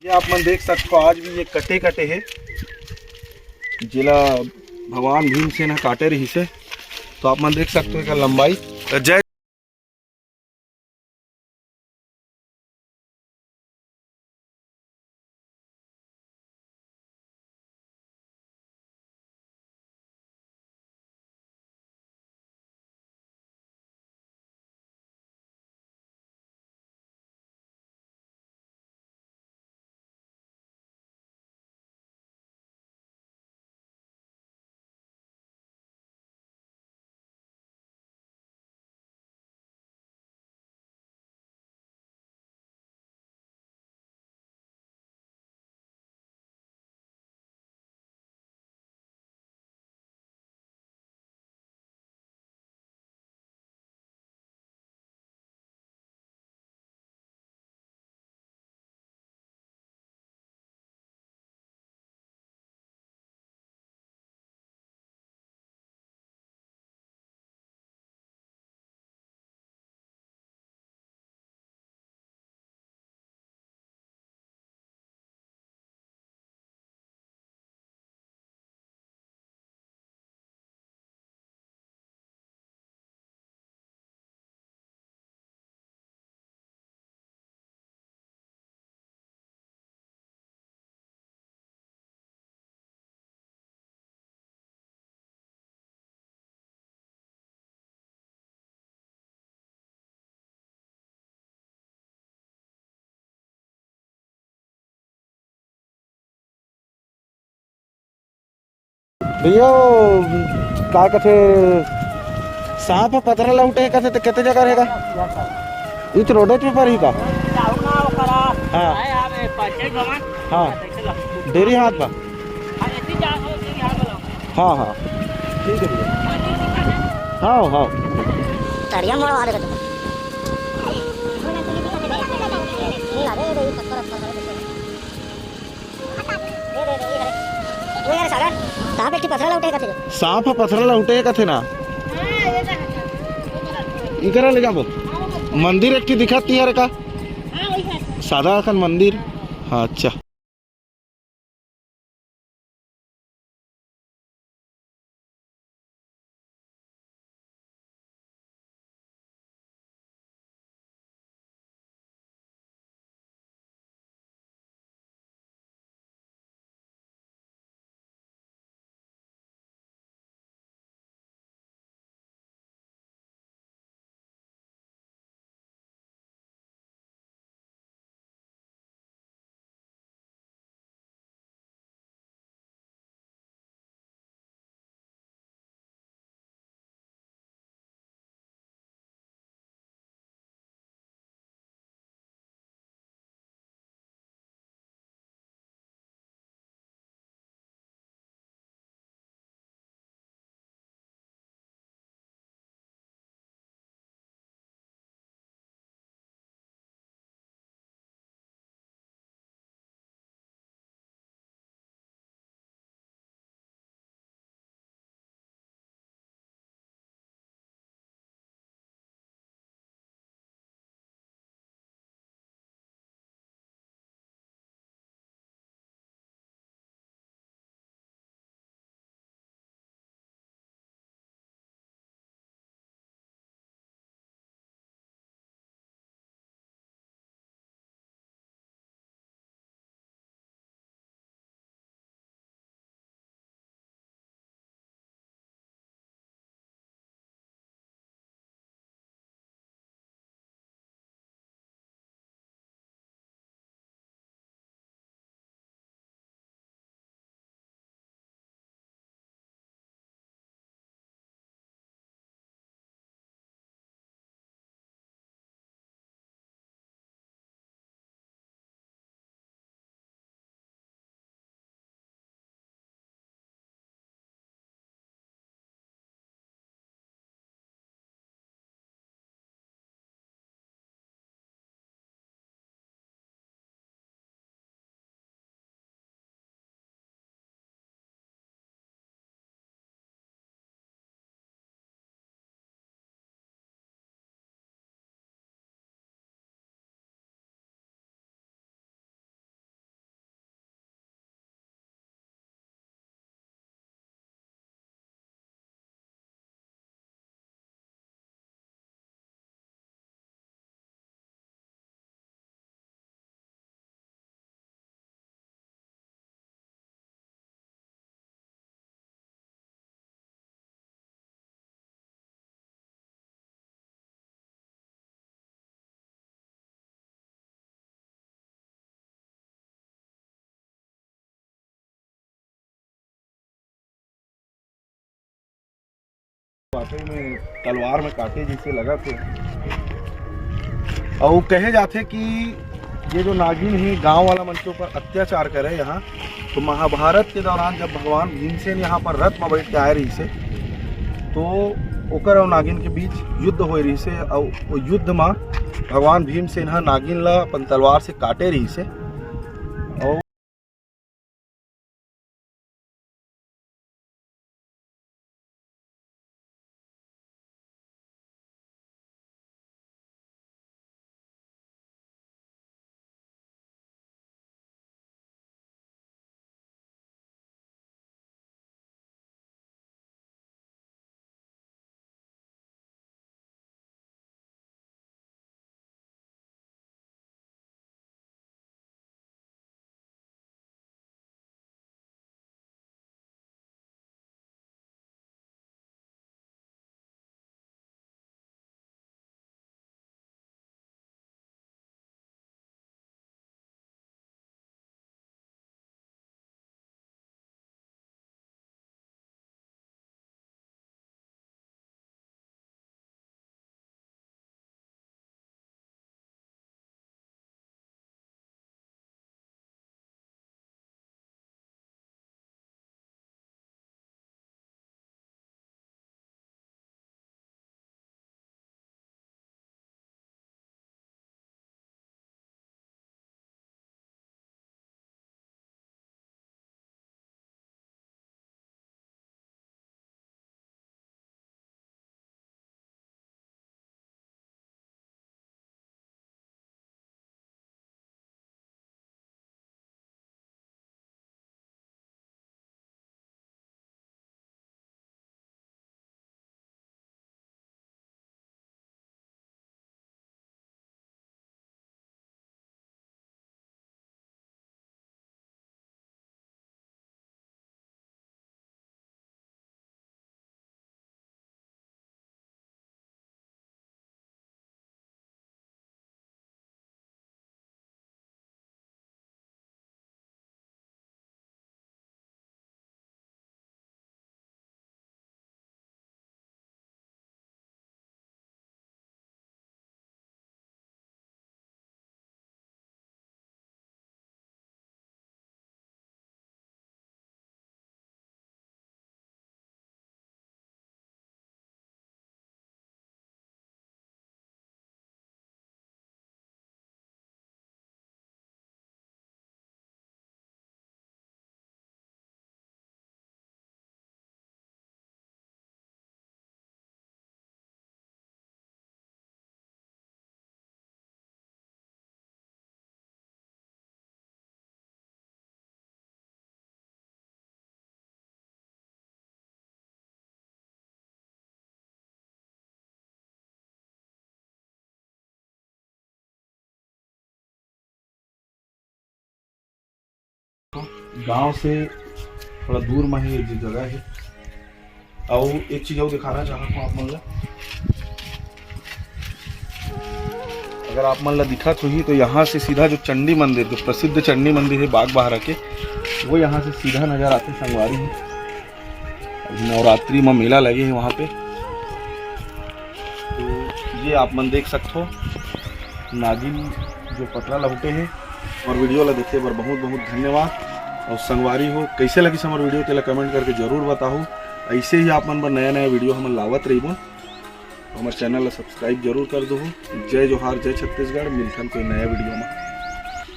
ये आप मन देख सकते हो आज भी ये कटे कटे है जिला भगवान भीमसेन ह काटे रही से। तो आप मन देख सकते हो इसका लंबाई। जय भैया का कथे सांप पथरा लौटे कथे तो कितने जगह रहेगा इच रोड पे पर ही का। हाँ हाँ डेरी हाथ बा। हाँ हाँ ठीक है भैया। हाँ हाँ तड़िया मोड़ वाले सांप पथरा लौटे कथे ना इकरा ले जाबो मंदिर एक दिखाती है का सादा अखन मंदिर। हाँ अच्छा। वाकई में तलवार में काटे जैसे लगा थे। और कहे जाते कि ये जो नागिन ही गांव वाला मन के ऊपर अत्याचार करे यहाँ, तो महाभारत के दौरान जब भगवान भीमसेन यहाँ पर रथ में बैठ के आए रही से, तो ओकर और नागिन के बीच युद्ध हो रही से। और वो युद्ध में भगवान भीमसेन नागिन ला अपन तलवार से काटे रही से। और गांव से थोड़ा दूर में ही एक जगह है। और एक चीज और दिखाना चाहता हूँ आप मन ला, अगर आप मन ला दिखा तो ही, तो यहाँ से सीधा जो चंडी मंदिर, जो प्रसिद्ध चंडी मंदिर है बाग बहारा के, वो यहाँ से सीधा नजर आते संगवारी है। नवरात्रि में मेला लगे है वहाँ पे, तो ये आप मन देख सकते हो नागिन जो पतरा लहुटे हैं। और वीडियो ला देखे बर बहुत बहुत धन्यवाद। और संगवारी हो कैसे लगी हमार वीडियो तेला कमेंट करके जरूर बताओ। ऐसे ही आप मन बर नया नया वीडियो हम लावत रही, हमारे चैनल ला सब्सक्राइब जरूर कर दो। जय जोहार, जय छत्तीसगढ़। मिलथन कोई नया वीडियो में।